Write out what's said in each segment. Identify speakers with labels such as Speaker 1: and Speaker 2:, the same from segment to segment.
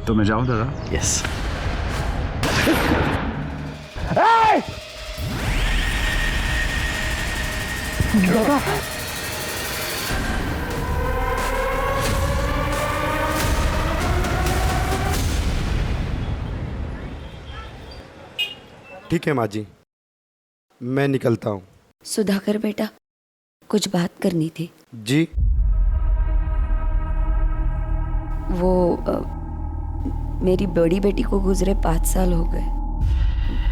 Speaker 1: तो मैं जाऊं दादा?
Speaker 2: यस।
Speaker 3: दादा
Speaker 4: ठीक है माँ जी, मैं निकलता हूँ।
Speaker 5: सुधाकर बेटा, कुछ बात करनी थी।
Speaker 4: जी।
Speaker 5: वो मेरी बड़ी बेटी को गुजरे 5 साल हो गए।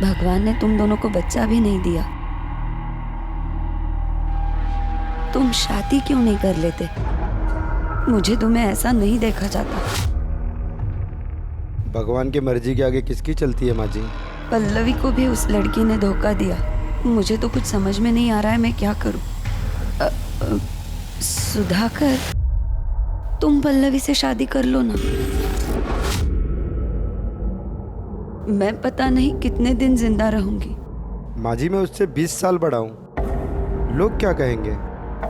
Speaker 5: भगवान ने तुम दोनों को बच्चा भी नहीं दिया। तुम शादी क्यों नहीं कर लेते? मुझे तुम्हें ऐसा नहीं देखा जाता।
Speaker 4: भगवान की मर्जी के आगे किसकी चलती है माँ जी?
Speaker 5: पल्लवी को भी उस लड़की ने धोखा दिया। मुझे तो कुछ समझ में नहीं आ रहा है, मैं क्या करूं। सुधाकर, तुम पल्लवी से शादी कर लो ना। मैं पता नहीं कितने दिन जिंदा रहूंगी।
Speaker 4: माँ जी, मैं उससे 20 साल बड़ा हूँ। लोग क्या कहेंगे?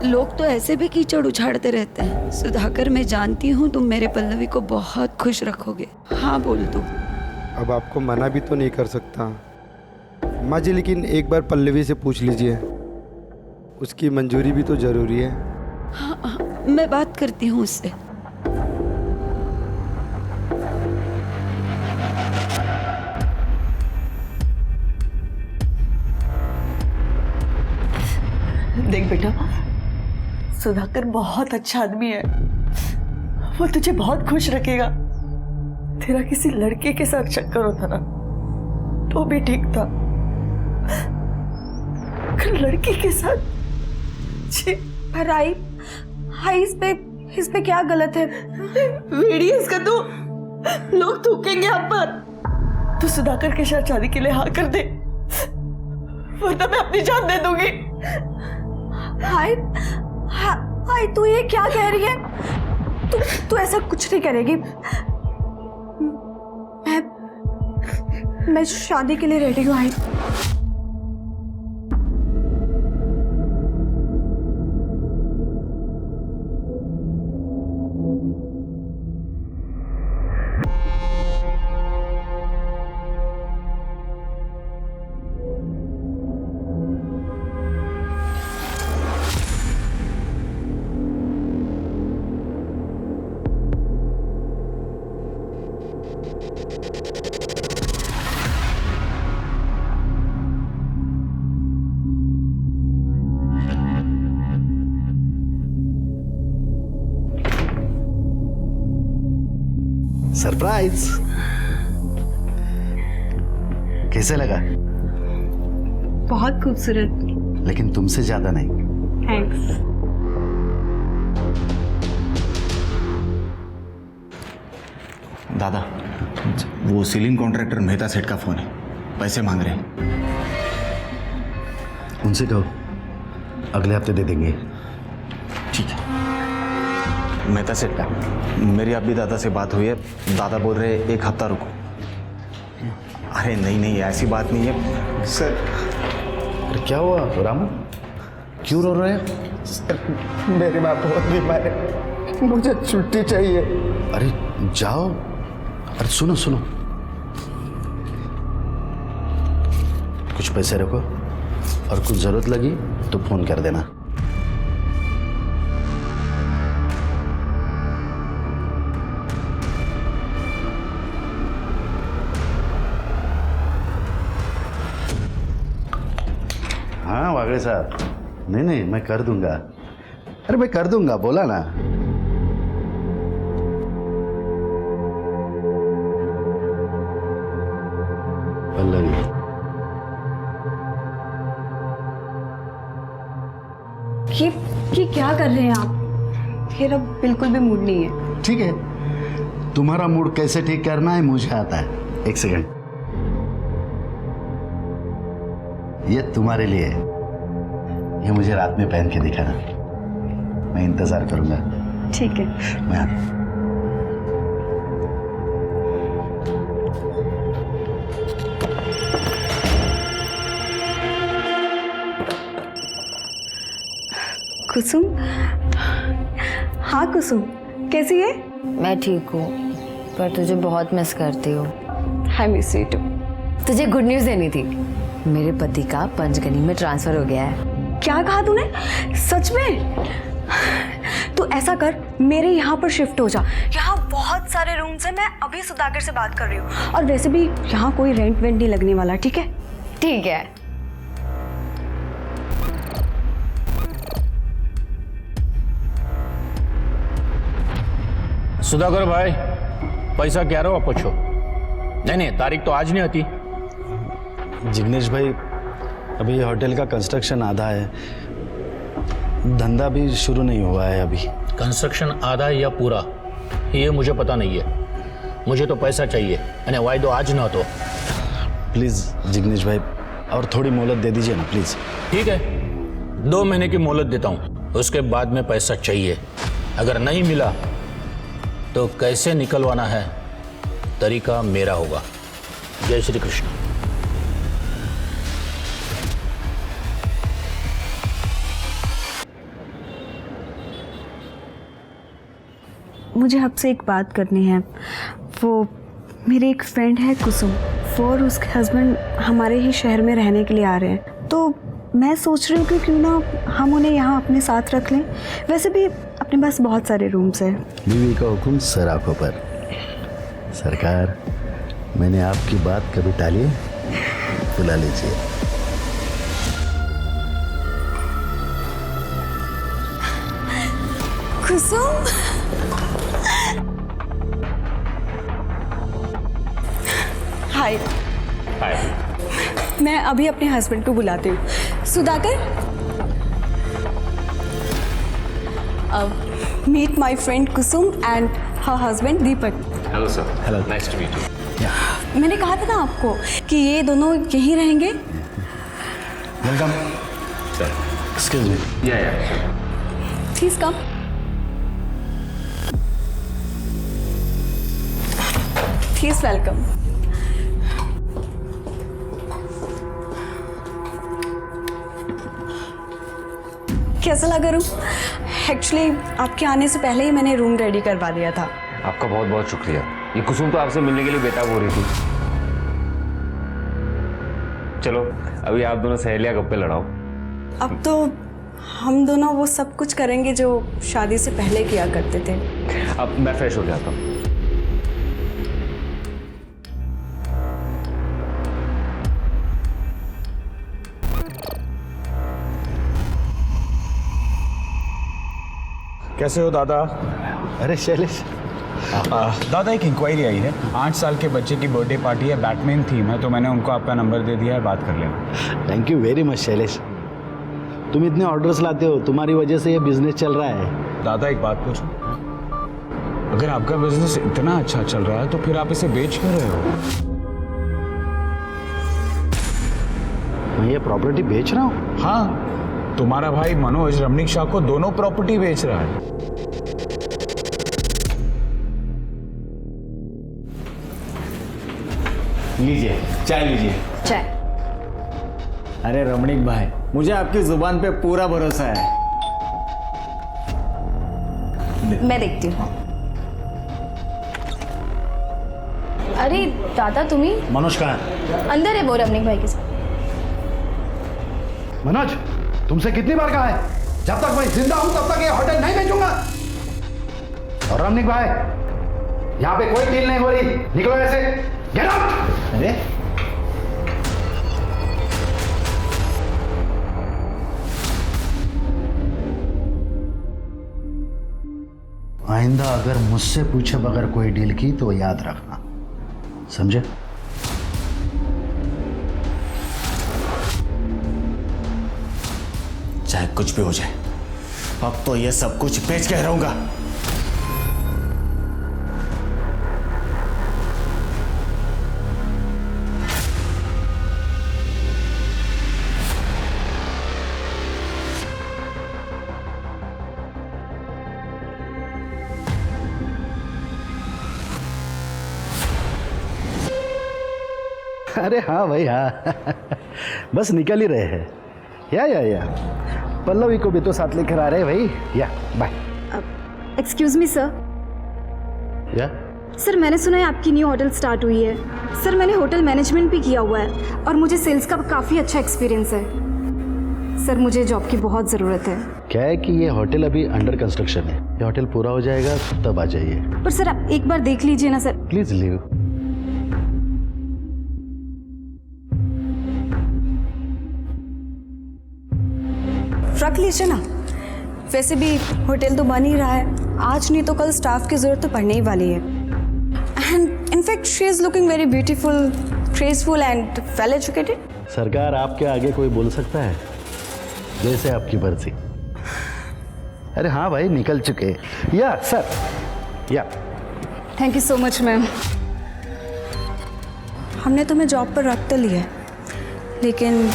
Speaker 5: लोग तो ऐसे भी कीचड़ उछाड़ते रहते हैं। सुधाकर, मैं जानती हूँ तुम मेरे पल्लवी को बहुत खुश रखोगे। हाँ बोल दो।
Speaker 4: अब आपको मना भी तो नहीं कर सकता माँ जी, लेकिन एक बार पल्लवी से पूछ लीजिए, उसकी मंजूरी भी तो जरूरी है।
Speaker 5: हाँ, मैं बात करती हूँ उससे।
Speaker 3: देख बेटा, सुधाकर बहुत अच्छा आदमी है। वो तुझे बहुत खुश रखेगा। तेरा किसी लड़के के साथ चक्कर होता ना तो भी ठीक था, लड़की के साथ
Speaker 6: पर आई इस पे क्या गलत है?
Speaker 3: वीडियोस का तो लोग थूकेंगे आप पर। तू सुधाकर के साथ शादी के लिए हाँ कर दे, वरना मैं अपनी जान दे दूंगी।
Speaker 6: हाय तू ये क्या कह रही है? तू ऐसा कुछ नहीं करेगी। मैं शादी के लिए रेडी हूँ। I
Speaker 2: surprise. कैसे लगा?
Speaker 6: बहुत खूबसूरत।
Speaker 2: लेकिन तुमसे ज्यादा नहीं।
Speaker 6: थैंक्स।
Speaker 7: दादा, वो सीलिंग कॉन्ट्रैक्टर मेहता सेठ का फोन है, पैसे मांग रहे हैं।
Speaker 2: उनसे कहो अगले हफ्ते दे देंगे।
Speaker 7: ठीक है। मेहता सेठ का, मेरी अभी दादा से बात हुई है। दादा बोल रहे 1 हफ्ता रुको। अरे नहीं, ऐसी बात नहीं है सर।
Speaker 2: अरे क्या हुआ रामू, क्यों रो रहे हैं?
Speaker 8: मेरी माँ बहुत बीमार है, मुझे छुट्टी चाहिए।
Speaker 2: अरे जाओ। अरे सुनो, कुछ पैसे रखो और कुछ जरूरत लगी तो फोन कर देना। हाँ वागड़े साहब, नहीं मैं कर दूंगा। अरे मैं कर दूंगा, बोला ना। पल्लवी,
Speaker 6: ये क्या कर रहे हैं आप? मेरा बिल्कुल भी मूड नहीं है।
Speaker 2: ठीक है, तुम्हारा मूड कैसे ठीक करना है मुझे आता है। 1 सेकंड, ये तुम्हारे लिए है। ये मुझे रात में पहन के दिखाना, मैं इंतजार करूंगा।
Speaker 6: ठीक है।
Speaker 2: मैं आता हूं।
Speaker 6: कुसुम, हाँ कुसुम, कैसी है?
Speaker 5: मैं ठीक हूँ,
Speaker 1: पर तुझे बहुत मिस करती हूँ।
Speaker 6: I miss you too.
Speaker 1: तुझे गुड न्यूज़ देनी थी, मेरे पति का पंचगनी में ट्रांसफर हो गया है।
Speaker 6: क्या कहा तूने? सच में? तू ऐसा कर, मेरे यहाँ पर शिफ्ट हो जा। यहाँ बहुत सारे रूम्स हैं, मैं अभी सुधाकर से बात कर रही हूँ। और वैसे भी यहाँ कोई रेंट वेंट नहीं लगने वाला, ठीक है?
Speaker 1: ठीक है।
Speaker 9: सुधाकर भाई, पैसा क्या रहो पूछो। नहीं, तारीख तो आज नहीं आती।
Speaker 2: जिग्नेश भाई, अभी ये होटल का कंस्ट्रक्शन आधा है, धंधा भी शुरू नहीं हुआ है अभी।
Speaker 9: कंस्ट्रक्शन आधा है या पूरा, ये मुझे पता नहीं है। मुझे तो पैसा चाहिए, यानी वायदो आज ना तो।
Speaker 2: प्लीज़ जिग्नेश भाई, और थोड़ी मोहलत दे दीजिए ना प्लीज़।
Speaker 9: ठीक है, 2 महीने की मोहलत देता हूँ, उसके बाद में पैसा चाहिए। अगर नहीं मिला तो कैसे निकलवाना है तरीका मेरा होगा। जय श्री कृष्ण।
Speaker 6: मुझे आपसे एक बात करनी है। वो मेरी एक फ्रेंड है कुसुम, वो और उसके हस्बैंड हमारे ही शहर में रहने के लिए आ रहे हैं, तो मैं सोच रही हूँ कि क्यों ना हम उन्हें यहाँ अपने साथ रख लें। वैसे भी अपने पास बहुत सारे रूम्स हैं।
Speaker 2: बीवी का हुक्म सर आंखों पर। सरकार, मैंने आपकी बात कभी टाली है? बुला लीजिए।
Speaker 6: कुसुम, हाय।
Speaker 9: हाय।
Speaker 6: मैं अभी अपने हस्बैंड को बुलाती हूँ। Sudhakar, meet my friend Kusum and her husband Deepak.
Speaker 10: Hello sir. Hello, nice to meet you.
Speaker 6: मैंने कहा था ना आपको कि ये दोनों यहीं रहेंगे।
Speaker 2: Welcome
Speaker 10: sir.
Speaker 2: Excuse me.
Speaker 10: या
Speaker 6: प्लीज कम। Please welcome. कैसा लगा रूम? एक्चुअली आपके आने से पहले ही मैंने रूम रेडी करवा दिया था।
Speaker 10: आपका बहुत बहुत शुक्रिया। ये कुसुम तो आपसे मिलने के लिए बेताब हो रही थी। चलो अभी आप दोनों सहेलियां गप्पे लड़ाओ।
Speaker 6: अब तो हम दोनों वो सब कुछ करेंगे जो शादी से पहले किया करते थे।
Speaker 10: अब मैं फ्रेश हो जाता हूँ।
Speaker 11: कैसे हो दादा?
Speaker 2: अरे शैलेश।
Speaker 11: दादा एक इंक्वायरी आई है। 8 साल के बच्चे की बर्थडे पार्टी है, बैटमैन थीम है, तो मैंने उनको आपका नंबर दे दिया है, बात कर लेना।
Speaker 2: Thank you very much Shailesh, तुम इतने ऑर्डर्स लाते हो, तुम्हारी वजह से ये बिजनेस चल रहा है।
Speaker 11: दादा एक बात पूछूं, अगर आपका बिजनेस इतना अच्छा चल रहा है तो फिर आप इसे बेच क्यों रहे हो?
Speaker 2: मैं ये प्रॉपर्टी बेच रहा हूँ?
Speaker 11: हाँ, तुम्हारा भाई मनोज रमणीक शाह को दोनों प्रॉपर्टी बेच रहा है।
Speaker 7: लीजिए चाय लीजिए।
Speaker 1: चाय।
Speaker 7: अरे रमणीक भाई, मुझे आपकी जुबान पे पूरा भरोसा है।
Speaker 1: मैं देखती हूँ। अरे दादा तुम्ही?
Speaker 2: मनोज कहाँ है?
Speaker 1: अंदर है वो रमणीक भाई के साथ।
Speaker 2: मनोज, तुमसे कितनी बार कहा है, जब तक मैं जिंदा हूं तब तक ये होटल नहीं बेचूंगा। और रमणीक भाई, यहाँ पे कोई डील नहीं हो रही, निकलो ऐसे। Get out. अरे आइंदा अगर मुझसे पूछे बगैर कोई डील की तो याद रखना, समझे?
Speaker 7: चाहे कुछ भी हो जाए, अब तो ये सब कुछ बेच के रहूंगा।
Speaker 2: अरे हाँ भाई हाँ, बस निकल ही रहे हैं। या पल्लवी को भी तो साथ लेकर आ रहे हैं भाई। या बाय।
Speaker 6: Excuse me sir.
Speaker 2: या
Speaker 6: सर मैंने सुना है आपकी न्यू होटल स्टार्ट हुई है। सर मैंने होटल मैनेजमेंट भी किया हुआ है और मुझे सेल्स का काफ़ी अच्छा एक्सपीरियंस है। सर मुझे जॉब की बहुत ज़रूरत है।
Speaker 2: क्या है कि ये होटल अभी अंडर कंस्ट्रक्शन है, ये होटल पूरा हो जाएगा तब आ जाइए।
Speaker 6: पर सर आप एक बार देख लीजिए ना सर।
Speaker 2: Please leave.
Speaker 6: रख लीजिए ना, वैसे भी होटल तो बन ही रहा है, आज नहीं तो कल स्टाफ की ज़रूरत तो पड़ने ही वाली है। And in fact she is looking very beautiful, graceful and well educated.
Speaker 2: सरकार आपके आगे कोई बोल सकता है? जैसे आपकी मर्जी। अरे हाँ भाई, निकल चुके। या सर, या
Speaker 6: thank you so much ma'am. हमने तुम्हें जॉब पर रख तो लिया है, लेकिन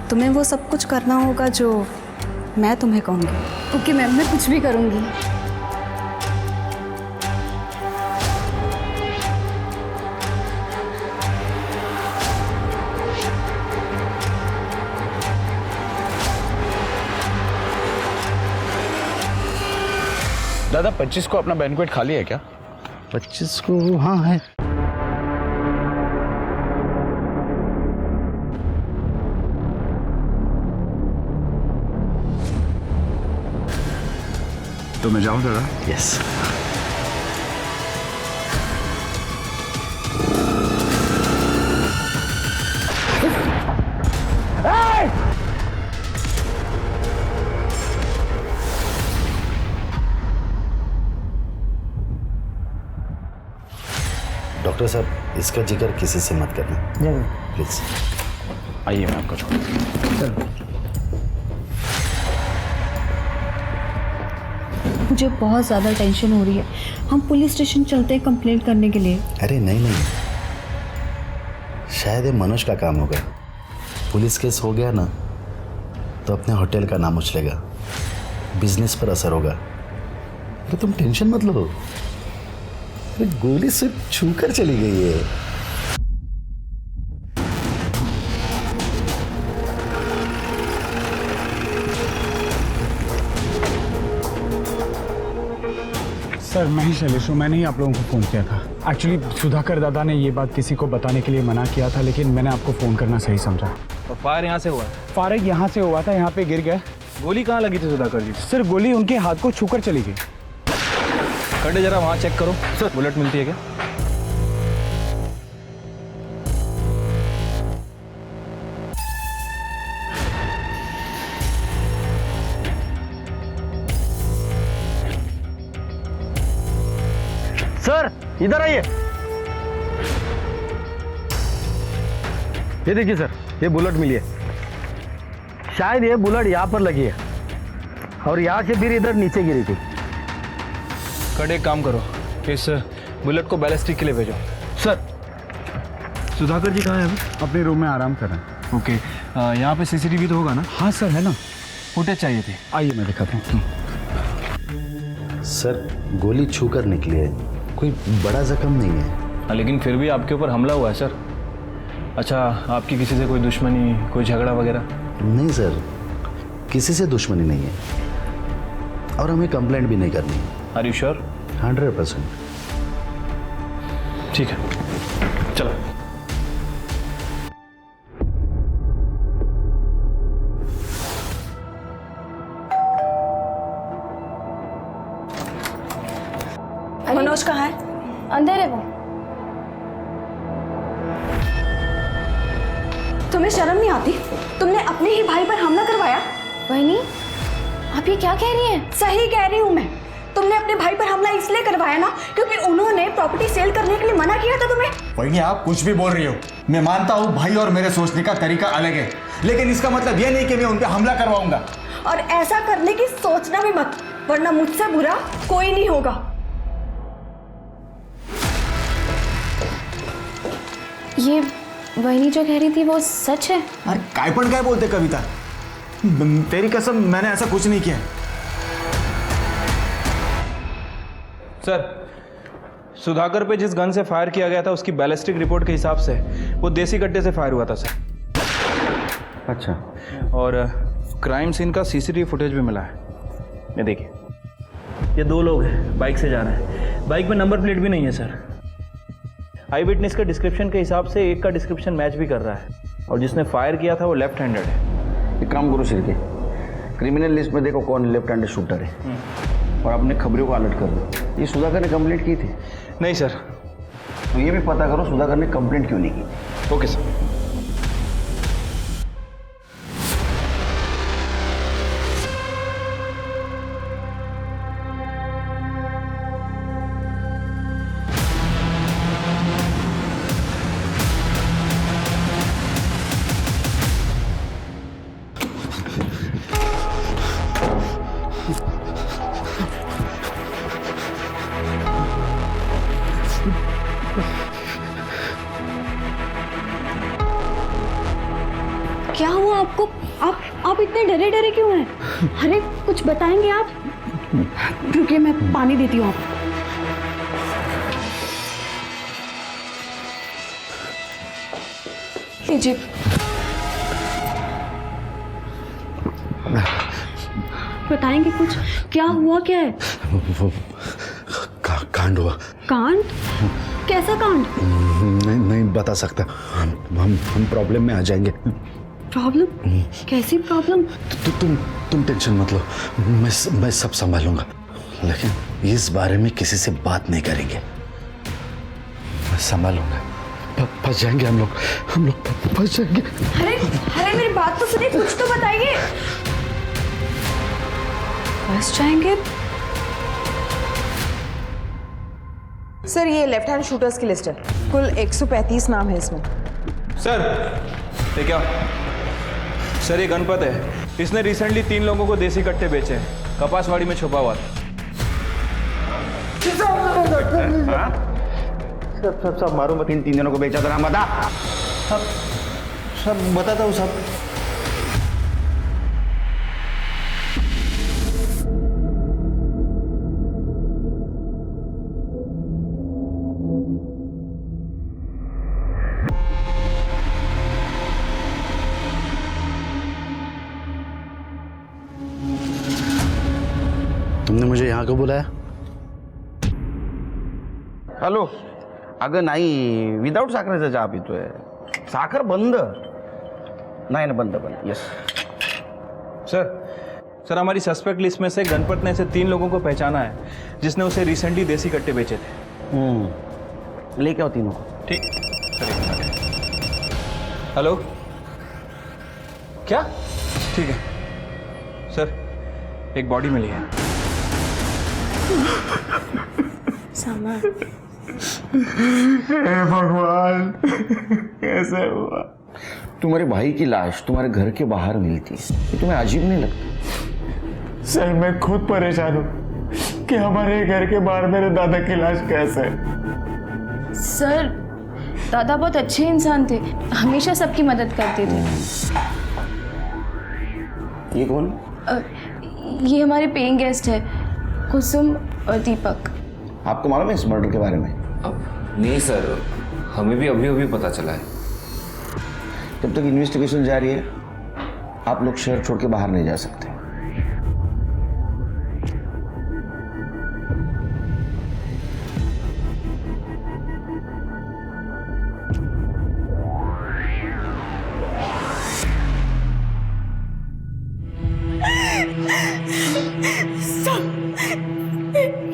Speaker 6: तुम्हें वो सब कुछ करना होगा जो मैं तुम्हें कहूँगी। ओके मैम, मैं कुछ भी करूँगी।
Speaker 11: दादा 25 को अपना बैंक्वेट खाली है क्या?
Speaker 2: 25 को हाँ है।
Speaker 11: तो मैं जाऊँ दादा?
Speaker 2: यस। डॉक्टर साहब, इसका जिक्र किसी से मत करना प्लीज।
Speaker 11: आइए मैं आपको
Speaker 6: मुझे बहुत ज़्यादा टेंशन हो रही है। हम पुलिस स्टेशन चलते हैं कंप्लेंट करने के लिए।
Speaker 2: अरे नहीं, शायद ये मनोज का काम होगा। पुलिस केस हो गया ना तो अपने होटल का नाम उछलेगा, बिजनेस पर असर होगा। अरे तुम टेंशन मत लो, अरे गोली सिर्फ छूकर चली गई है।
Speaker 11: सर मैं ही शैलेश हूँ, मैंने ही आप लोगों को फ़ोन किया था। एक्चुअली सुधाकर दादा ने ये बात किसी को बताने के लिए मना किया था, लेकिन मैंने आपको फ़ोन करना सही समझा।
Speaker 12: और फायर यहाँ से हुआ?
Speaker 11: फायर यहाँ से हुआ था, यहाँ पे गिर गया।
Speaker 12: गोली कहाँ लगी थी सुधाकर जी?
Speaker 11: सर गोली उनके हाथ को छूकर चली गई।
Speaker 12: खड़े जरा वहाँ चेक करो सर, बुलेट मिलती है क्या?
Speaker 8: सर इधर आइए। ये देखिए सर, ये बुलेट मिली है। शायद ये बुलेट यहाँ पर लगी है और यहाँ से फिर इधर नीचे गिरी थी।
Speaker 12: कट एक काम करो, इस बुलेट को बैलिस्टिक के लिए भेजो।
Speaker 11: सर सुधाकर जी कहाँ हैं अभी? अपने रूम में आराम कर रहे हैं।
Speaker 12: ओके, यहाँ पे सीसीटीवी तो होगा ना?
Speaker 11: हाँ सर है ना।
Speaker 12: फुटेज चाहिए थी।
Speaker 11: आइए मैं दिखाता हूँ।
Speaker 2: सर गोली छूकर निकली है, कोई बड़ा जख्म नहीं है।
Speaker 12: हाँ, लेकिन फिर भी आपके ऊपर हमला हुआ है सर। अच्छा, आपकी किसी से कोई दुश्मनी, कोई झगड़ा वगैरह?
Speaker 2: नहीं सर, किसी से दुश्मनी नहीं है और हमें कंप्लेंट भी नहीं करनी है।
Speaker 12: Are you sure?
Speaker 2: 100%।
Speaker 12: ठीक है, चलो।
Speaker 6: मनोज कहाँ है?
Speaker 13: अंदर है वो।
Speaker 6: तुम्हें शर्म नहीं आती? तुमने अपने ही भाई पर हमला करवाया।
Speaker 13: वहीनी, आप ये क्या कह रही हैं?
Speaker 6: सही कह रही हूँ मैं। तुमने अपने भाई पर हमला इसलिए करवाया ना क्योंकि उन्होंने प्रॉपर्टी सेल करने के लिए मना किया था तुम्हें।
Speaker 7: वही आप कुछ भी बोल रही हो। मैं मानता हूँ भाई और मेरे सोचने का तरीका अलग है, लेकिन इसका मतलब यह नहीं कि मैं उन पर हमला करवाऊंगा।
Speaker 6: और ऐसा करने की सोचना भी मत, वरना मुझसे बुरा कोई नहीं होगा।
Speaker 13: ये वहीनी जो कह रही थी वो सच है?
Speaker 7: अरे कायपन काय बोलते कविता, तेरी कसम मैंने ऐसा कुछ नहीं किया।
Speaker 12: सर, सुधाकर पे जिस गन से फायर किया गया था उसकी बैलिस्टिक रिपोर्ट के हिसाब से वो देसी कट्टे से फायर हुआ था सर।
Speaker 7: अच्छा,
Speaker 12: और क्राइम सीन का सीसीटीवी फुटेज भी मिला है, ये देखिए। ये 2 लोग हैं, बाइक से जा रहे हैं। बाइक में नंबर प्लेट भी नहीं है सर। आई विटनेस के डिस्क्रिप्शन के हिसाब से एक का डिस्क्रिप्शन मैच भी कर रहा है, और जिसने फायर किया था वो लेफ्ट हैंडेड है।
Speaker 2: एक काम करो शिरके, क्रिमिनल लिस्ट में देखो कौन लेफ्ट हैंडेड शूटर है, और अपने खबरों को अलर्ट कर दो। ये सुधाकर ने कंप्लेंट की थी?
Speaker 12: नहीं सर।
Speaker 2: तो ये भी पता करो सुधाकर ने कंप्लेंट क्यों नहीं की।
Speaker 12: Okay sir.
Speaker 6: क्या हुआ आपको? आप इतने डरे डरे क्यों हैं? अरे कुछ बताएंगे आप? रुकिए मैं पानी देती हूँ आपको। लीजिए। बताएंगे कुछ? क्या हुआ, क्या है?
Speaker 2: कांड हुआ।
Speaker 6: कांड? कैसा कांड?
Speaker 2: नहीं बता सकता। हम प्रॉब्लम में आ जाएंगे।
Speaker 6: प्रॉब्लम? कैसी प्रॉब्लम?
Speaker 2: तुम टेंशन मत लो, मैं सब संभालूंगा, लेकिन इस बारे में किसी से बात नहीं करेंगे। मैं संभालूंगा। फंस जाएंगे हम लोग फंस जाएंगे।
Speaker 6: अरे मेरी बात तो सुनिए, कुछ तो बताइए। फंस जाएंगे?
Speaker 14: सर ये लेफ्ट हैंड शूटर्स की लिस्ट है, कुल 135 नाम है इसमें।
Speaker 12: सर ये क्या? सर ये गणपत है, इसने रिसेंटली 3 लोगों को देसी कट्टे बेचे हैं, कपासवाड़ी में छुपा हुआ था।
Speaker 2: सब मारो मत। 3 जनों को बेचा था ना, बता। सब बताता हूँ सब। तुमने मुझे यहाँ क्यों बुलाया?
Speaker 7: हॅलो, अगं नाही, विदाऊट साखरेचा चहा पितोय. साखर बंद. नाही ना, बंद. यस
Speaker 12: सर हमारी सस्पेक्ट लिस्ट में से गणपत ने ऐसे 3 लोगों को पहचाना है जिसने उसे रिसेंटली देसी कट्टे बेचे थे।
Speaker 7: लेके आओ तीनों को।
Speaker 12: ठीक। हेलो, क्या? ठीक है सर, एक बॉडी मिली है।
Speaker 7: हे भगवान, कैसे हुआ? तुम्हारे भाई की लाश तुम्हारे घर के बाहर मिलती है, ये तुम्हें अजीब नहीं लगता?
Speaker 11: सर मैं खुद परेशान हूँ कि हमारे घर के बाहर मेरे दादा की लाश कैसे है।
Speaker 13: सर दादा बहुत अच्छे इंसान थे, हमेशा सबकी मदद करते थे।
Speaker 7: ये कौन?
Speaker 13: ये हमारे पेइंग गेस्ट है, कुसुम और दीपक।
Speaker 7: आपको मालूम है इस मर्डर के बारे में?
Speaker 10: नहीं सर, हमें भी अभी अभी पता चला है।
Speaker 7: जब तक इन्वेस्टिगेशन जारी है आप लोग शहर छोड़ के बाहर नहीं जा सकते।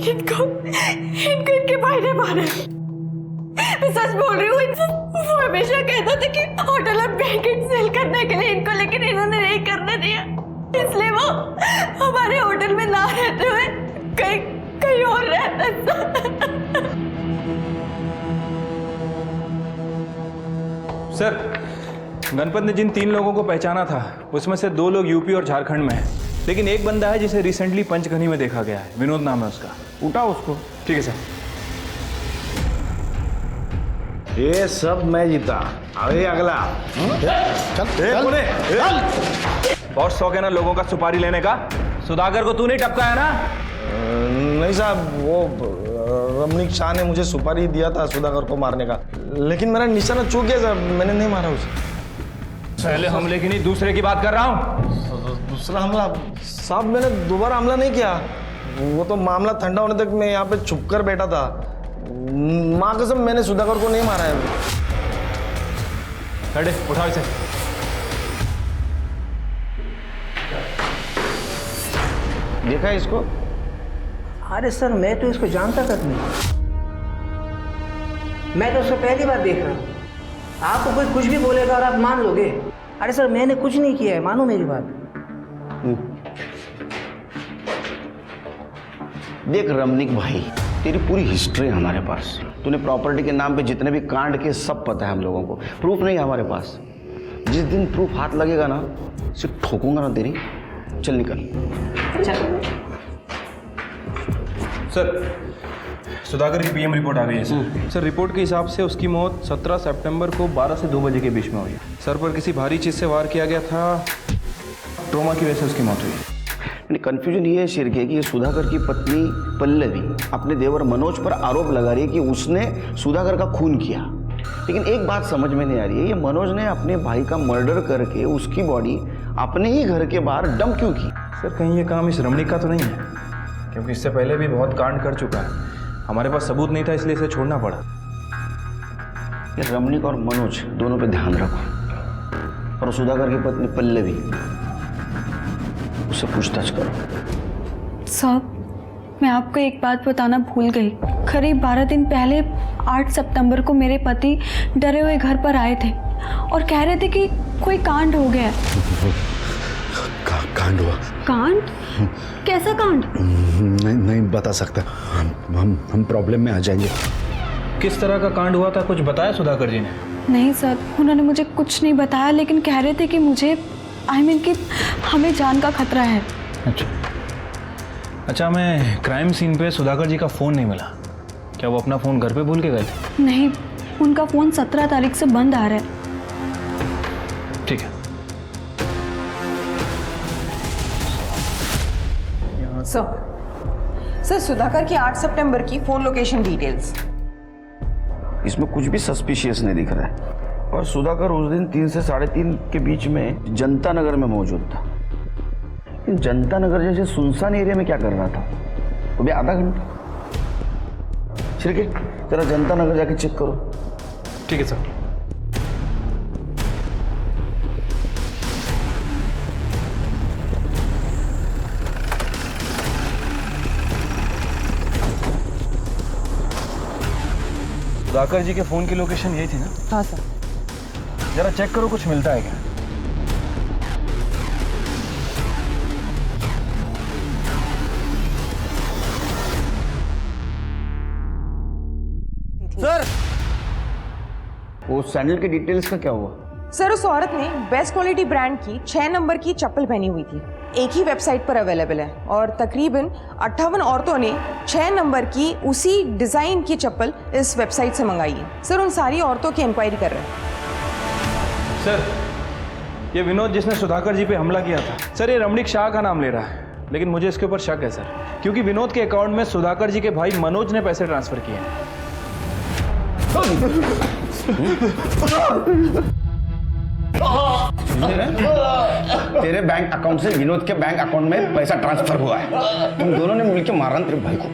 Speaker 3: इनको इनके भाई ने मारा। मैं सच बोल रही हूँ, वो हमेशा कहता था कि होटल में पैकेट सेल करने के लिए इनको, लेकिन इन्होंने नहीं करने दिया, इसलिए वो हमारे होटल में ना रहते हुए कहीं और रहता था।
Speaker 12: सर गणपत ने जिन 3 लोगों को पहचाना था उसमें से 2 लोग यूपी और झारखंड में हैं, लेकिन एक बंदा है जिसे रिसेंटली पंचगनी में देखा गया है, विनोद नाम है उसका।
Speaker 7: उठाओ उसको।
Speaker 12: ठीक है सर।
Speaker 2: ये सब मैं जीता। अरे अगला चल।
Speaker 12: बहुत शौक है ना लोगों का सुपारी लेने का? सुधाकर को तू नहीं टपका है ना?
Speaker 4: नहीं साहब, वो रमणीक शाह ने मुझे सुपारी दिया था सुधाकर को मारने का, लेकिन मेरा निशाना चूक गया साहब, मैंने नहीं मारा उसे।
Speaker 12: पहले हमले की नहीं, दूसरे की बात कर रहा हूँ।
Speaker 4: दूसरा हमला? साहब मैंने दोबारा हमला नहीं किया,
Speaker 15: वो तो मामला ठंडा होने तक मैं यहाँ पे छुप कर बैठा था। माँ कसम मैंने सुधाकर को नहीं मारा है।
Speaker 12: अरे उठाओ इसे।
Speaker 15: देखा है इसको?
Speaker 16: अरे सर मैं तो इसको जानता तक नहीं, मैं तो उसको पहली बार देख रहा हूँ। आपको कोई कुछ भी बोलेगा और आप मान लोगे? अरे सर मैंने कुछ नहीं किया है, मानो मेरी बात।
Speaker 7: देख रमनिक भाई, तेरी पूरी हिस्ट्री है हमारे पास। तूने प्रॉपर्टी के नाम पे जितने भी कांड किए सब पता है हम लोगों को। प्रूफ नहीं है हमारे पास। जिस दिन प्रूफ हाथ लगेगा ना, सिर्फ ठोकूंगा ना तेरी। चल निकल।
Speaker 12: सर सुधाकर की पीएम रिपोर्ट आ गई है सर। सर रिपोर्ट के हिसाब से उसकी मौत 17 सितंबर को 12 से 2 बजे के बीच में हुई। सर पर किसी भारी चीज़ से वार किया गया था, ट्रोमा की वजह से उसकी मौत हुई।
Speaker 7: कंफ्यूजन ये है शिरके कि ये सुधाकर की पत्नी पल्लवी अपने देवर मनोज पर आरोप लगा रही है कि उसने सुधाकर का खून किया। लेकिन एक बात समझ में नहीं आ रही है, ये मनोज ने अपने भाई का मर्डर करके उसकी बॉडी अपने ही घर के बाहर डंप क्यों की?
Speaker 12: सर कहीं ये काम इस रमणीक का तो नहीं है? क्योंकि इससे पहले भी बहुत कांड कर चुका है। हमारे पास सबूत नहीं था इसलिए इसे छोड़ना पड़ा।
Speaker 7: ये रमणीक और मनोज दोनों पे ध्यान रखो, और सुधाकर की पत्नी पल्लवी उससे पूछताछ करो।
Speaker 6: साहब मैं आपको एक बात बताना भूल गई। करीब 12 दिन पहले 8 सितंबर को मेरे पति डरे हुए घर पर आए थे और कह रहे थे कि कोई कांड हो गया है।
Speaker 2: कांड हुआ?
Speaker 6: कांड? कैसा कांड?
Speaker 2: नहीं बता सकता। हम प्रॉब्लम में आ जाएंगे।
Speaker 12: किस तरह का कांड हुआ था, कुछ बताया सुधाकर जी ने?
Speaker 6: नहीं सर, उन्होंने मुझे कुछ नहीं बताया, लेकिन कह रहे थे कि मुझे कि हमें जान का खतरा है।
Speaker 12: अच्छा हमें क्राइम सीन पे सुधाकर जी का फ़ोन नहीं मिला। क्या वो अपना फ़ोन घर पे भूल के गए थे?
Speaker 6: नहीं, उनका फ़ोन 17 तारीख से बंद आ रहा है।
Speaker 12: ठीक है।
Speaker 14: सर सुधाकर की 8 सितंबर की फ़ोन लोकेशन डिटेल्स।
Speaker 7: इसमें कुछ भी सस्पिशियस नहीं दिख रहा है। और सुधाकर उस दिन 3 से 3:30 के बीच में जनता नगर में मौजूद था। लेकिन जनता नगर जैसे सुनसान एरिया में क्या कर रहा था? वो भी आधा घंटा। ठीक है, जरा जनता नगर जाके चेक करो।
Speaker 12: ठीक है सर। सुधाकर जी के फ़ोन की लोकेशन यही थी ना?
Speaker 14: हाँ सर।
Speaker 12: जरा चेक करो कुछ मिलता है क्या।
Speaker 15: सर
Speaker 7: वो सैंडल के डिटेल्स का क्या हुआ?
Speaker 14: सर उस औरत ने बेस्ट क्वालिटी ब्रांड की 6 नंबर की चप्पल पहनी हुई थी। एक ही वेबसाइट पर अवेलेबल है और तकरीबन 58 औरतों ने 6 नंबर की उसी डिज़ाइन की चप्पल इस वेबसाइट से मंगाई है। सर उन सारी औरतों की इंक्वायरी कर रहे हैं।
Speaker 12: सर ये विनोद जिसने सुधाकर जी पे हमला किया था, सर ये रमणीक शाह का नाम ले रहा है। लेकिन मुझे इसके ऊपर शक है सर, क्योंकि विनोद के अकाउंट में सुधाकर जी के भाई मनोज ने पैसे ट्रांसफर किए हैं।
Speaker 7: तेरे बैंक अकाउंट से विनोद के बैंक अकाउंट में पैसा ट्रांसफर हुआ है। तुम दोनों ने मिलकर मारा तेरे भाई को।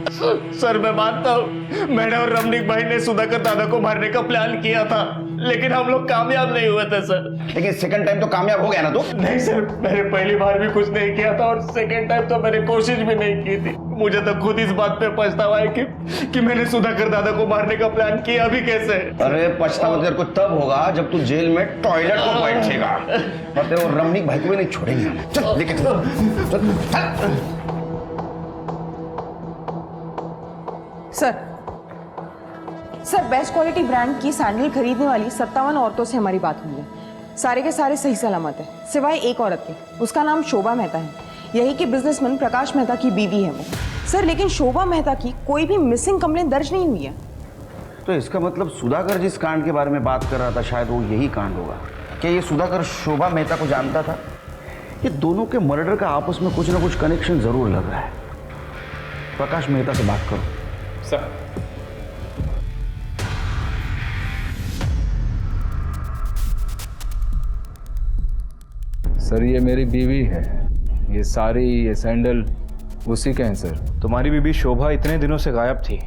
Speaker 15: सर मैं मानता हूँ मैंने और रमणीक भाई ने सुधाकर दादा को मारने का प्लान किया था, लेकिन हम लोग कामयाब नहीं हुए थे सर।
Speaker 7: लेकिन सेकंड टाइम तो कामयाब हो गया ना? तो
Speaker 15: नहीं सर, मैंने पहली बार भी कुछ नहीं किया था और सेकंड टाइम तो मैंने कोशिश भी नहीं की थी। मुझे तो खुद इस बात पे पछतावा है कि मैंने सुधाकर दादा को मारने का प्लान किया भी कैसे।
Speaker 7: अरे पछतावा तेरे को तब होगा जब तू जेल में टॉयलेट को बैठेगा। और तेरे रमणीक भाई को भी नहीं छोड़ेंगे हम। चल लेके चल।
Speaker 14: सर बेस्ट क्वालिटी ब्रांड की सैंडल खरीदने वाली 57 औरतों से हमारी बात हुई है। सारे के सारे सही सलामत है, सिवाय एक औरत के। उसका नाम शोभा मेहता है। यही के बिजनेसमैन प्रकाश मेहता की बीवी है वो। सर लेकिन शोभा मेहता की कोई भी मिसिंग कंप्लेंट दर्ज नहीं हुई है।
Speaker 7: तो इसका मतलब सुधाकर जिस कांड के बारे में बात कर रहा था शायद वो यही कांड होगा। क्या ये सुधाकर शोभा मेहता को जानता था? ये दोनों के मर्डर का आपस में कुछ ना कुछ कनेक्शन जरूर लग रहा है। प्रकाश मेहता से बात करो।
Speaker 12: सर
Speaker 17: सर ये मेरी बीवी है। ये साड़ी, ये सैंडल
Speaker 12: उसी के हैं सर। तुम्हारी बीबी शोभा इतने दिनों से गायब थी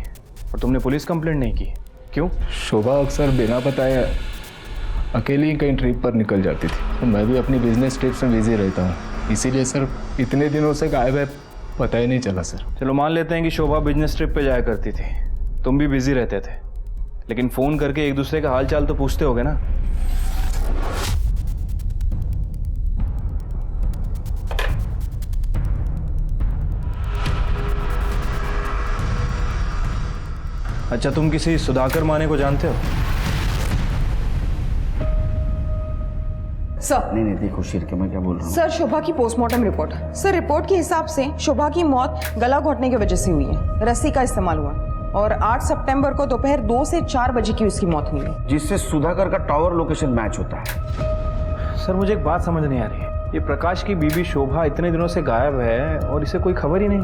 Speaker 12: और तुमने पुलिस कंप्लेंट नहीं की, क्यों?
Speaker 11: शोभा अक्सर बिना बताए अकेली ही कहीं ट्रिप पर निकल जाती थी। मैं भी अपनी बिजनेस ट्रिप में बिजी रहता हूँ, इसीलिए सर इतने दिनों से गायब है, पता ही नहीं चला सर।
Speaker 12: चलो मान लेते हैं कि शोभा बिजनेस ट्रिप पे जाया करती थी, तुम भी बिजी रहते थे, लेकिन फ़ोन करके एक दूसरे का हाल चाल तो पूछते होगे ना? अच्छा, तुम किसी सुधाकर माने को जानते हो?
Speaker 14: सर
Speaker 7: नहीं देखो शिरके, मैं क्या बोल रहा हूँ।
Speaker 14: सर, शोभा की पोस्टमार्टम रिपोर्ट। सर, रिपोर्ट के हिसाब से शोभा की मौत गला घोटने की वजह से हुई है, रस्सी का इस्तेमाल हुआ और 8 सितंबर को दोपहर 2 से 4 बजे की उसकी मौत हुई है,
Speaker 7: जिससे सुधाकर का टावर लोकेशन मैच होता है।
Speaker 12: सर मुझे एक बात समझ नहीं आ रही है, ये प्रकाश की बीबी शोभा इतने दिनों से गायब है और इसे कोई खबर ही नहीं,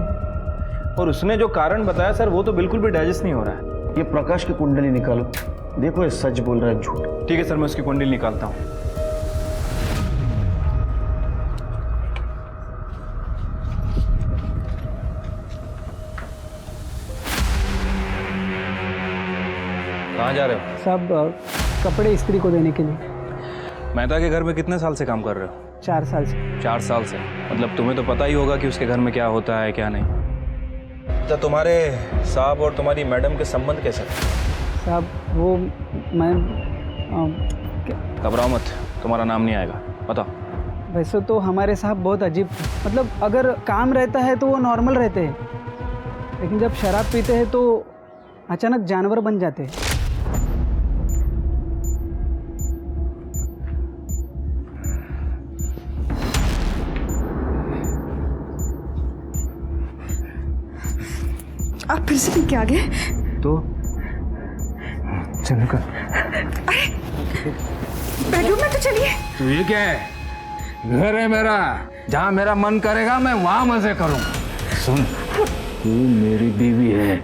Speaker 12: और उसने जो कारण बताया सर वो तो बिल्कुल भी डाइजेस्ट नहीं हो रहा है।
Speaker 7: ये प्रकाश की कुंडली निकालो, देखो ये सच बोल रहा है झूठ।
Speaker 12: ठीक है सर, मैं उसकी कुंडली निकालता हूँ। कहाँ जा रहे हो?
Speaker 17: सब कपड़े इस्त्री को देने के लिए।
Speaker 12: मेहता के घर में कितने साल से काम कर रहे हो?
Speaker 17: 4 साल से।
Speaker 12: 4 साल से? मतलब तुम्हें तो पता ही होगा कि उसके घर में क्या होता है क्या नहीं। तो तुम्हारे साहब और तुम्हारी मैडम के संबंध कैसे?
Speaker 17: साहब वो मैं
Speaker 12: घबराओ मत, तुम्हारा नाम नहीं आएगा, बताओ।
Speaker 17: वैसे तो हमारे साहब बहुत अजीब, मतलब अगर काम रहता है तो वो नॉर्मल रहते हैं, लेकिन जब शराब पीते हैं तो अचानक जानवर बन जाते हैं।
Speaker 6: आप फिर से क्या गए?
Speaker 11: तो चलो कर।
Speaker 6: अरे बेडरूम में तो चलिए।
Speaker 11: तो ये क्या है? घर है मेरा, जहाँ मेरा मन करेगा मैं वहाँ मजे करूँ। सुन, तू मेरी बीवी है,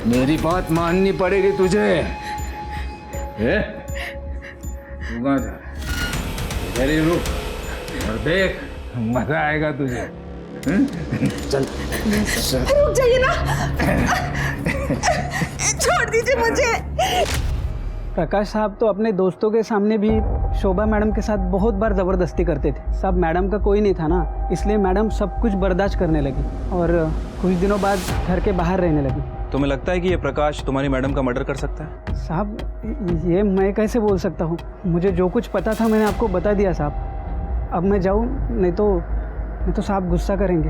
Speaker 11: मेरी बात माननी पड़ेगी तुझे। तू कहाँ जा? इधर ही रुक और देख, मजा आएगा तुझे। चल
Speaker 6: रुक जाइए ना, छोड़ दीजिए मुझे।
Speaker 17: प्रकाश साहब तो अपने दोस्तों के सामने भी शोभा मैडम के साथ बहुत बार ज़बरदस्ती करते थे। सब मैडम का कोई नहीं था ना, इसलिए मैडम सब कुछ बर्दाश्त करने लगी और कुछ दिनों बाद घर के बाहर रहने लगी।
Speaker 12: तुम्हें लगता है कि ये प्रकाश तुम्हारी मैडम का मर्डर कर सकता है?
Speaker 17: साहब ये मैं कैसे बोल सकता हूँ, मुझे जो कुछ पता था मैंने आपको बता दिया साहब। अब मैं जाऊँ, नहीं तो साहब गुस्सा करेंगे।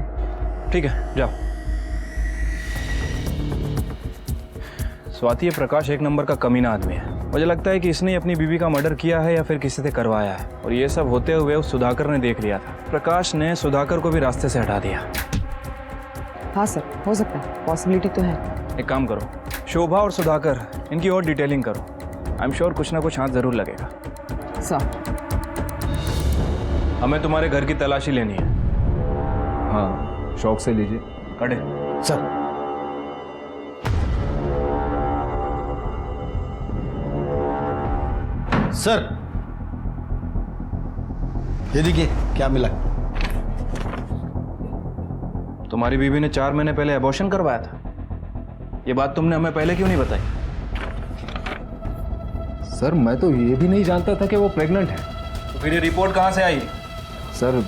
Speaker 12: ठीक है, जाओ। स्वाति, ये प्रकाश एक नंबर का कमीना आदमी है। मुझे लगता है कि इसने अपनी बीवी का मर्डर किया है या फिर किसी से करवाया है, और ये सब होते हुए उस सुधाकर ने देख लिया था। प्रकाश ने सुधाकर को भी रास्ते से हटा दिया।
Speaker 14: हाँ सर, हो सकता है, पॉसिबिलिटी तो है।
Speaker 12: एक काम करो, शोभा और सुधाकर इनकी और डिटेलिंग करो। आई एम श्योर कुछ ना कुछ हाथ जरूर लगेगा।
Speaker 14: सर,
Speaker 12: हमें तुम्हारे घर की तलाशी लेनी है।
Speaker 11: हाँ, शौक से लीजिए।
Speaker 12: कड़े
Speaker 2: सर। सर, ये देखिए क्या मिला।
Speaker 12: तुम्हारी बीवी ने 4 महीने पहले अबॉर्शन करवाया था। ये बात तुमने हमें पहले क्यों नहीं बताई?
Speaker 11: सर मैं तो ये भी नहीं जानता था कि वो प्रेग्नेंट है।
Speaker 12: तो फिर ये रिपोर्ट कहाँ से आई?
Speaker 11: सर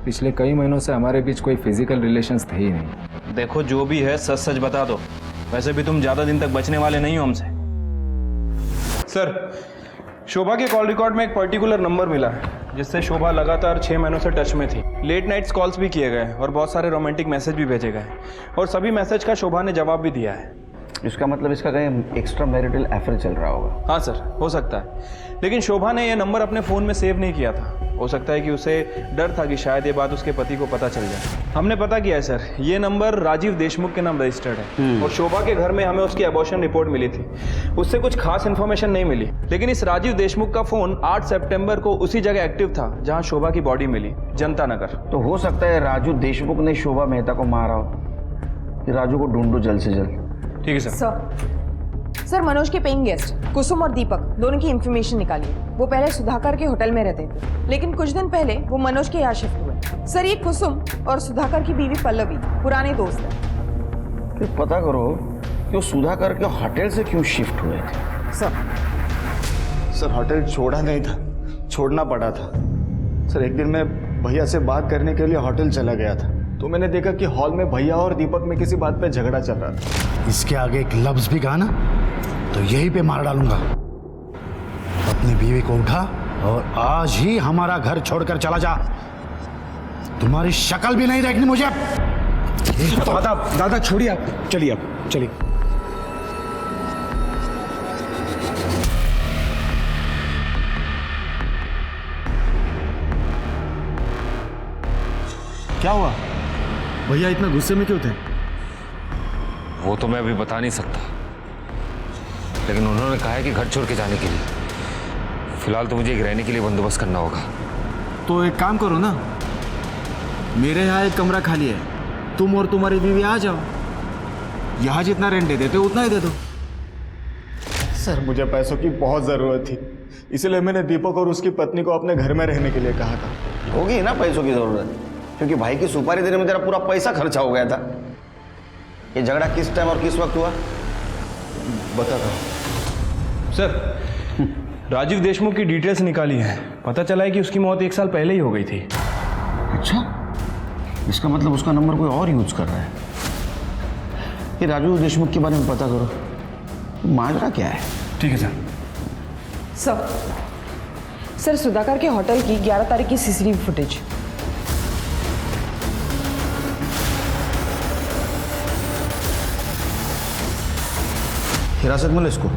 Speaker 11: पिछले कई महीनों से हमारे बीच कोई फिजिकल रिलेशंस थे ही नहीं।
Speaker 12: देखो, जो भी है सच सच बता दो, वैसे भी तुम ज्यादा दिन तक बचने वाले नहीं हो हमसे। सर, शोभा के कॉल रिकॉर्ड में एक पर्टिकुलर नंबर मिला है जिससे शोभा लगातार 6 महीनों से टच में थी। लेट नाइट्स कॉल्स भी किए गए और बहुत सारे रोमांटिक मैसेज भी भेजे गए, और सभी मैसेज का शोभा ने जवाब भी दिया है।
Speaker 7: इसका मतलब इसका कहीं एक्स्ट्रा मैरिटल अफेयर चल रहा होगा।
Speaker 12: हाँ सर, हो सकता है, लेकिन शोभा ने यह नंबर अपने फ़ोन में सेव नहीं किया था। हो सकता है कि उसे डर था कि शायद ये बात उसके पति को पता चल जाए। हमने पता किया है सर, ये नंबर राजीव देशमुख के नाम रजिस्टर्ड है, और शोभा के घर में हमें उसकी अबॉर्शन रिपोर्ट मिली थी। उससे कुछ खास इन्फॉर्मेशन नहीं मिली, लेकिन इस राजीव देशमुख का फ़ोन 8 सितंबर को उसी जगह एक्टिव था जहाँ शोभा की बॉडी मिली, जनता नगर।
Speaker 7: तो हो सकता है राजू देशमुख ने शोभा मेहता को मारा हो। राजू को ढूंढो जल्द से जल्द।
Speaker 12: ठीक है सर।
Speaker 14: सर मनोज के पेइंग गेस्ट कुसुम और दीपक दोनों की इंफॉर्मेशन निकाली। वो पहले सुधाकर के होटल में रहते थे, लेकिन कुछ दिन पहले वो मनोज के यहाँ शिफ्ट हुए। सर ये कुसुम और सुधाकर की बीवी पल्लवी पुराने दोस्त हैं।
Speaker 7: फिर पता करो कि वो सुधाकर के होटल से क्यों शिफ्ट हुए थे। सर होटल छोड़ा नहीं था, छोड़ना पड़ा था। सर एक दिन मैं भैया से बात करने के लिए होटल चला गया था, तो मैंने देखा कि हॉल में भैया और दीपक में किसी बात पे झगड़ा चल रहा था।
Speaker 2: इसके आगे एक लफ्ज भी कहा ना तो यहीं पे मार डालूंगा। अपनी बीवी को उठा और आज ही हमारा घर छोड़कर चला जा। तुम्हारी शक्ल भी नहीं देखनी मुझे।
Speaker 7: दादा दादा छोड़िए आप, चलिए आप चलिए। क्या हुआ भैया, इतना गुस्से में क्यों थे?
Speaker 10: वो तो मैं अभी बता नहीं सकता, लेकिन उन्होंने कहा है कि घर छोड़ के जाने के लिए। फिलहाल तो मुझे एक रहने के लिए बंदोबस्त करना होगा।
Speaker 7: तो एक काम करो ना, मेरे यहाँ एक कमरा खाली है, तुम और तुम्हारी बीवी आ जाओ। यहाँ जितना रेंट दे देते हो उतना ही दे दो।
Speaker 12: सर मुझे पैसों की बहुत ज़रूरत थी, इसलिए मैंने दीपक और उसकी पत्नी को अपने घर में रहने के लिए कहा था।
Speaker 7: होगी ना पैसों की जरूरत, क्योंकि भाई की सुपारी देने में तेरा पूरा पैसा खर्चा हो गया था। ये झगड़ा किस टाइम और किस वक्त हुआ बता दो।
Speaker 12: सर राजीव देशमुख की डिटेल्स निकाली हैं, पता चला है कि उसकी मौत 1 साल पहले ही हो गई थी।
Speaker 7: अच्छा, इसका मतलब उसका नंबर कोई और यूज कर रहा है। ये राजीव देशमुख के बारे में पता करो, माजरा क्या है।
Speaker 12: ठीक है सर।
Speaker 14: सर सुधाकर के होटल की 11 तारीख की सीसीटीवी फुटेज।
Speaker 7: हिरासत में लो इसको।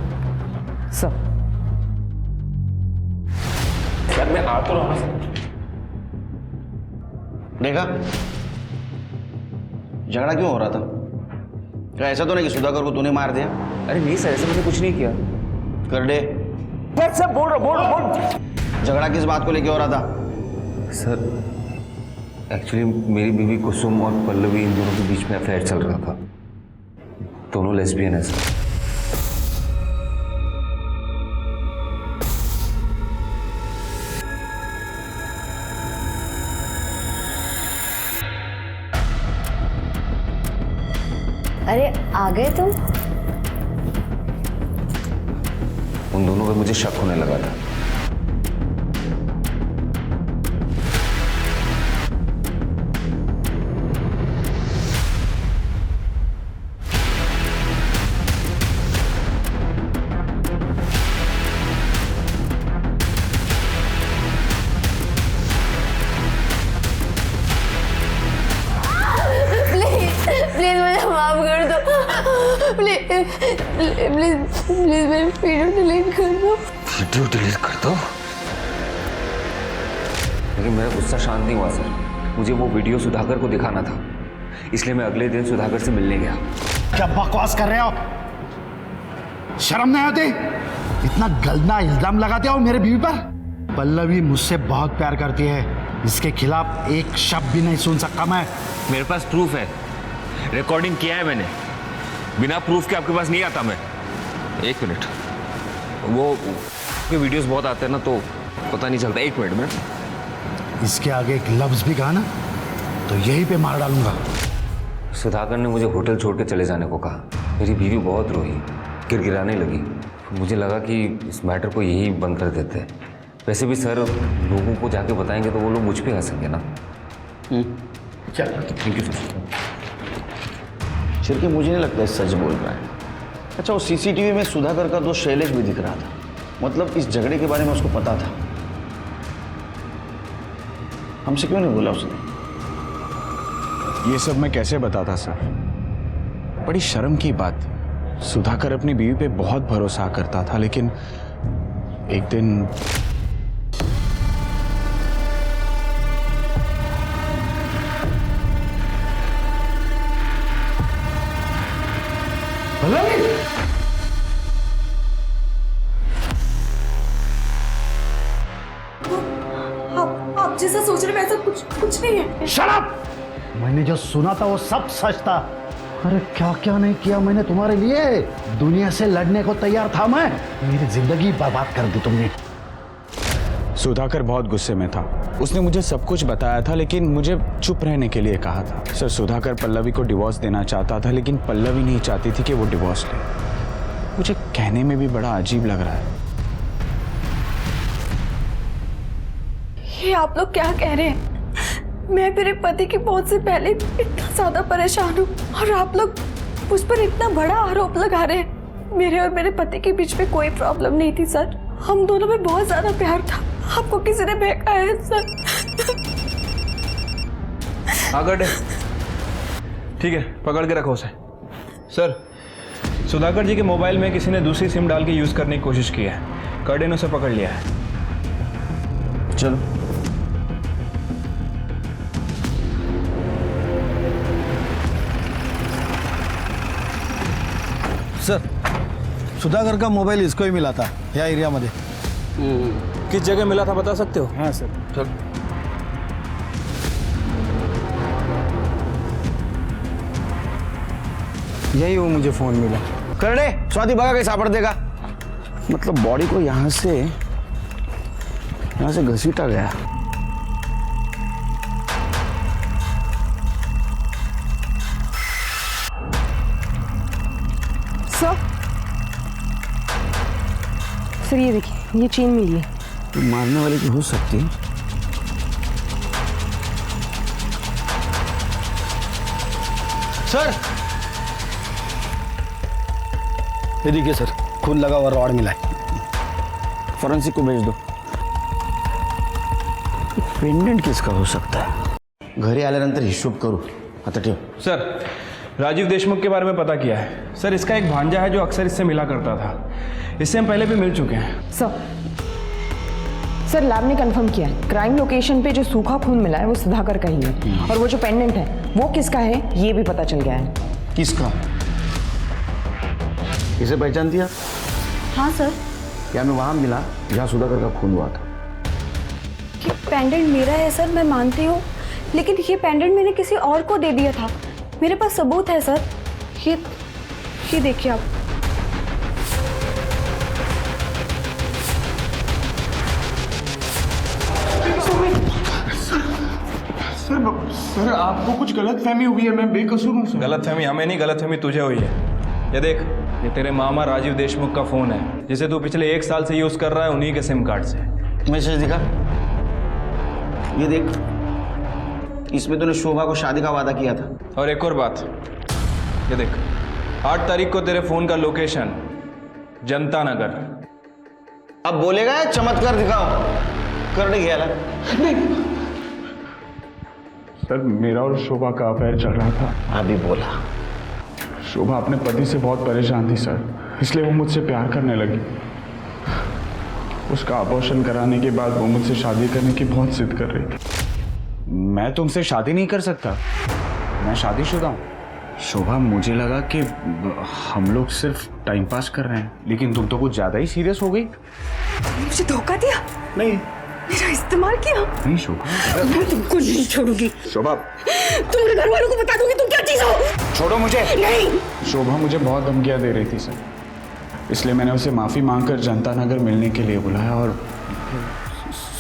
Speaker 14: सर
Speaker 10: मैं आ तो रहा हूं।
Speaker 7: देखा झगड़ा क्यों हो रहा था? क्या ऐसा तो नहीं कि सुधाकर को तूने मार दिया?
Speaker 10: अरे नहीं सर, ऐसा मैंने कुछ नहीं किया।
Speaker 7: कर दे
Speaker 10: सर। बोल।
Speaker 7: झगड़ा किस बात को लेके हो रहा था?
Speaker 10: सर एक्चुअली मेरी बीवी कुसुम और पल्लवी, इन दोनों के बीच में अफेयर चल रहा था। दोनों लेस्बियन है सर।
Speaker 1: अरे आ गए तुम?
Speaker 10: उन दोनों पे मुझे शक होने लगा था।
Speaker 13: प्लीज मुझे माफ कर दो। प्लीज प्लीज प्लीज मेरी वीडियो डिलीट कर दो।
Speaker 10: वीडियो डिलीट कर दो? लेकिन मेरा गुस्सा शांत नहीं हुआ सर। मुझे वो वीडियो सुधाकर को दिखाना था, इसलिए मैं अगले दिन सुधाकर से मिलने गया।
Speaker 2: क्या बकवास कर रहे हो? शर्म नहीं आती? इतना गंदा इल्जाम लगाते हो मेरे बीवी पर। पल्लवी मुझसे बहुत प्यार करती है, इसके खिलाफ एक शब्द भी नहीं सुन सकता मैं।
Speaker 10: मेरे पास प्रूफ है, रिकॉर्डिंग किया है मैंने। बिना प्रूफ के आपके पास नहीं आता मैं। एक मिनट, वो वीडियोस बहुत आते हैं ना, तो पता नहीं चलता। एक मिनट में
Speaker 2: इसके आगे एक लफ्ज भी कहा ना तो यहीं पे मार डालूंगा।
Speaker 10: सुधाकर ने मुझे होटल छोड़ के चले जाने को कहा। मेरी बीवी बहुत रोई, गिड़गिड़ाने लगी। मुझे लगा कि इस मैटर को यही बंद कर देते हैं। वैसे भी सर, लोगों को जाके बताएंगे तो वो लोग मुझ पे हंसेंगे ना।
Speaker 7: चलो
Speaker 10: थैंक यू सर।
Speaker 7: छिड़के मुझे नहीं लगता सच बोल रहा है। अच्छा, वो सीसीटीवी में सुधाकर का दोस्त शैलेश भी दिख रहा था, मतलब इस झगड़े के बारे में उसको पता था। हमसे क्यों नहीं बोला उसने?
Speaker 12: ये सब मैं कैसे बताता सर? बड़ी शर्म की बात। सुधाकर अपनी बीवी पे बहुत भरोसा करता था, लेकिन एक दिन
Speaker 3: आप जैसा सोच रहे वैसा कुछ नहीं है।
Speaker 2: Shut up! मैंने जो सुना था वो सब सच था। अरे क्या क्या नहीं किया मैंने तुम्हारे लिए। दुनिया से लड़ने को तैयार था मैं, मेरी जिंदगी बर्बाद कर दी तुमने।
Speaker 18: सुधाकर बहुत गुस्से में था। उसने मुझे सब कुछ बताया था, लेकिन मुझे चुप रहने के लिए कहा था। सर, सुधाकर पल्लवी को डिवोर्स देना चाहता था, लेकिन पल्लवी नहीं चाहती थी कि वो डिवोर्स ले। मुझे कहने में भी बड़ा अजीब लग रहा है।
Speaker 6: ये आप लोग क्या कह रहे हैं? मैं मेरे पति की मौत से पहले इतना ज्यादा परेशान हूँ और आप लोग मुझ पर इतना बड़ा आरोप लगा रहे हैं। मेरे और मेरे पति के बीच में कोई प्रॉब्लम नहीं थी सर। हम दोनों में बहुत ज्यादा प्यार था। आपको किसी ने बहकाया है सर।
Speaker 12: आगे ठीक है, पकड़ के रखो उसे। सर, सुधाकर जी के मोबाइल में किसी ने दूसरी सिम डाल के यूज करने की कोशिश की है। कर्डे ने उसे पकड़ लिया है।
Speaker 7: चलो।
Speaker 8: सर, सुधाकर का मोबाइल इसको ही मिला था या एरिया में।
Speaker 12: किस जगह मिला था बता सकते हो?
Speaker 8: हाँ सर।
Speaker 12: चल।
Speaker 8: यही वो मुझे फोन मिला।
Speaker 7: करने स्वाति भगा के सापड़ देगा।
Speaker 18: मतलब बॉडी को यहाँ से घसीटा गया।
Speaker 14: सर ये देखिए, ये चेन मिली है।
Speaker 18: तो मारने वाले की हो सकती है।
Speaker 8: सर, ये देखिए सर, खून लगा हुआ रॉड मिला है।
Speaker 18: फॉरेंसिक को भेज दो। पेंडेंट किसका हो सकता है?
Speaker 7: घरी आल्यानंतर हिशोब करू। आता ठेव।
Speaker 12: सर, राजीव देशमुख के बारे में पता किया है। सर, इसका एक भांजा है जो अक्सर इससे मिला करता था। इससे हम पहले भी मिल चुके हैं।
Speaker 14: सर लैब ने कंफर्म किया है, क्राइम लोकेशन पे जो सूखा खून मिला है वो सुधाकर का ही है। और वो जो पेंडेंट है वो किसका है ये भी पता चल गया है।
Speaker 7: किसका? इसे पहचानती है?
Speaker 6: हाँ सर।
Speaker 7: क्या मैं वहां मिला जहाँ सुधाकर का खून हुआ था?
Speaker 6: ये पेंडेंट मेरा है सर, मैं मानती हूँ, लेकिन ये पेंडेंट मैंने किसी और को दे दिया था। मेरे पास सबूत है सर। ये देखिए आप।
Speaker 12: सर, आपको कुछ गलतफहमी हुई है। मैं बेकसूर हूँ सर। गलतफहमी हमें नहीं, गलतफहमी तुझे हुई है। ये देख, ये तेरे मामा राजीव देशमुख का फोन है जिसे तू पिछले 1 साल से यूज कर रहा है, उन्हीं के सिम कार्ड से।
Speaker 7: मैसेज दिखा। ये देख, इसमें तूने शोभा को शादी का वादा किया था।
Speaker 12: और एक और बात, ये देख, 8 तारीख को तेरे फोन का लोकेशन जनता नगर।
Speaker 7: अब बोलेगा या चमत्कार दिखाओ? कर गया
Speaker 12: नहीं सर, मेरा और शोभा का अफेयर चल रहा था।
Speaker 7: अभी बोला।
Speaker 18: शोभा अपने पति से बहुत परेशान थी सर, इसलिए वो मुझसे प्यार करने लगी। उसका अबॉर्शन कराने के बाद वो मुझसे शादी करने की बहुत जिद कर रही थी। मैं तुमसे शादी नहीं कर सकता, मैं शादीशुदा हूँ। शोभा, मुझे लगा कि हम लोग सिर्फ टाइम पास कर रहे हैं, लेकिन तुम तो कुछ ज्यादा ही सीरियस हो गई।
Speaker 6: मुझे धोखा दिया?
Speaker 18: नहीं।
Speaker 6: मेरा इस्तेमाल किया?
Speaker 18: नहीं शोभा,
Speaker 6: मैं तुमको नहीं छोड़ूंगी।
Speaker 18: शोभा,
Speaker 6: तुम्हारे घर वालों को बता दूंगी तुम क्या चीज हो।
Speaker 18: छोड़ो मुझे।
Speaker 6: नहीं।
Speaker 18: शोभा मुझे बहुत धमकियां दे रही थी सर, इसलिए मैंने उसे माफ़ी मांगकर जनता नगर मिलने के लिए बुलाया। और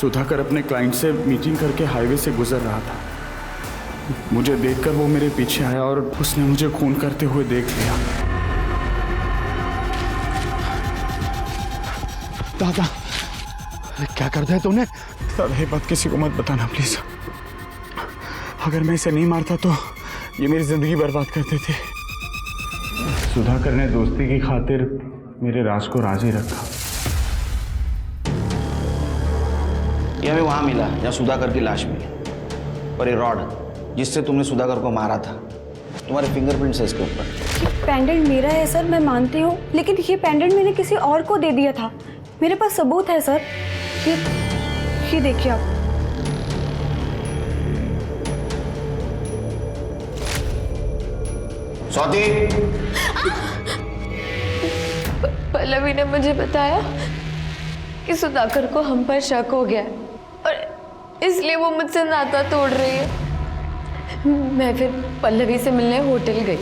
Speaker 18: सुधाकर अपने क्लाइंट से मीटिंग करके हाईवे से गुजर रहा था। मुझे देखकर वो मेरे पीछे आया और उसने मुझे खून करते हुए देख लिया।
Speaker 2: दादा, क्या कर दिया तूने?
Speaker 18: सर, ये बात किसी को मत बताना प्लीज। अगर मैं इसे नहीं मारता तो ये मेरी जिंदगी बर्बाद करते थे। सुधाकर ने दोस्ती की खातिर मेरे राज को राज ही रखा।
Speaker 7: ये हमें वहां मिला जहाँ सुधाकर की लाश मिली, और ये रॉड जिससे तुमने सुधाकर को मारा था, तुम्हारे फिंगरप्रिंट्स है इसके ऊपर।
Speaker 6: ये पेंडेंट मेरा है सर, मैं मानती हूँ, लेकिन ये पेंडेंट मैंने किसी और को दे दिया था। मेरे पास सबूत है सर। ये देखिए आप।
Speaker 7: स्वाति,
Speaker 13: पल्लवी ने मुझे बताया कि सुधाकर को हम पर शक हो गया है और इसलिए वो मुझसे नाता तोड़ रही है। मैं फिर पल्लवी से मिलने होटल गई।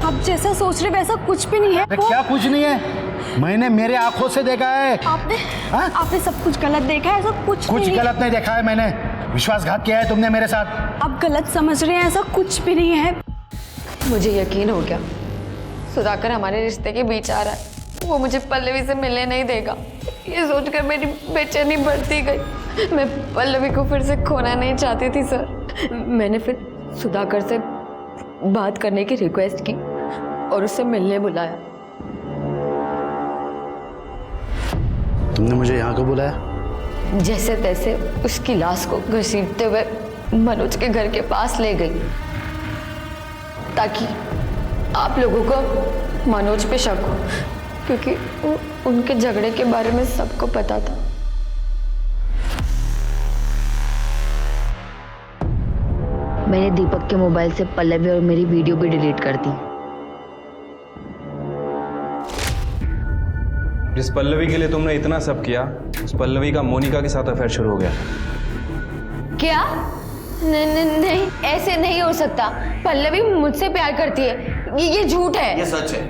Speaker 6: आप जैसा सोच रहे वैसा कुछ भी नहीं है।
Speaker 2: अरे क्या कुछ नहीं है? मैंने मेरे आंखों से देखा है।
Speaker 6: आपने सब कुछ गलत देखा है, ऐसा कुछ नहीं
Speaker 2: गलत नहीं देखा है मैंने। विश्वासघात किया है तुमने मेरे साथ।
Speaker 6: आप गलत समझ रहे हैं, ऐसा कुछ भी नहीं है।
Speaker 13: मुझे यकीन हो गया सुधाकर हमारे रिश्ते के बीच आ रहा है। वो मुझे पल्लवी से मिलने नहीं देगा। ये सोचकर मेरी बेचैनी बढ़ती गई। मैं पल्लवी को फिर से खोना नहीं चाहती थी सर। मैंने फिर सुधाकर से बात करने की रिक्वेस्ट की और उससे मिलने बुलाया।
Speaker 2: तुमने मुझे यहाँ क्यों बुलाया?
Speaker 13: जैसे तैसे उसकी लाश को घसीटते हुए मनोज के घर के पास ले गई ताकि आप लोगों को मनोज पे शक हो, क्योंकि उनके झगड़े के बारे में सबको पता था।
Speaker 19: मैंने दीपक के मोबाइल से पल्लवी और मेरी वीडियो भी डिलीट कर दी।
Speaker 12: जिस पल्लवी के लिए तुमने इतना सब किया, उस पल्लवी का मोनिका के साथ अफेयर शुरू हो गया।
Speaker 13: क्या? नहीं, ऐसे नहीं हो सकता। पल्लवी मुझसे प्यार करती है। ये झूठ है।
Speaker 7: ये सच है।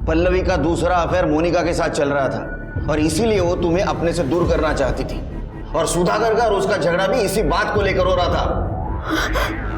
Speaker 7: पल्लवी का दूसरा अफेयर मोनिका के साथ चल रहा था और इसीलिए वो तुम्हें अपने से दूर करना चाहती थी। और सुधाकर का और उसका झगड़ा भी इसी बात को लेकर हो रहा था।